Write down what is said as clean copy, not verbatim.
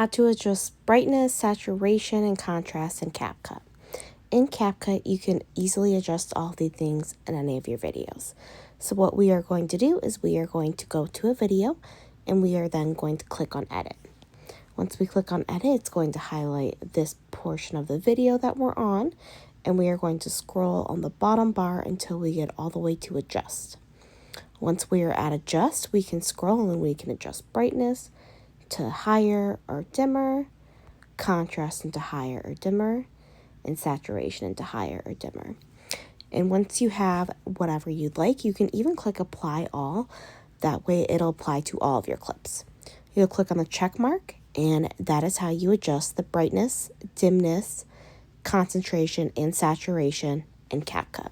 How to adjust brightness, saturation, and contrast in CapCut. In CapCut, you can easily adjust all the things in any of your videos. So what we are going to do is we are going to go to a video and we are then going to click on edit. Once we click on edit, it's going to highlight this portion of the video that we're on, and we are going to scroll on the bottom bar until we get all the way to adjust. Once we are at adjust, we can scroll and we can adjust brightness to higher or dimmer, contrast into higher or dimmer, and saturation into higher or dimmer. And once you have whatever you'd like, you can even click apply all. That way it'll apply to all of your clips. You'll click on the check mark, and that is how you adjust the brightness, dimness, concentration, and saturation in CapCut.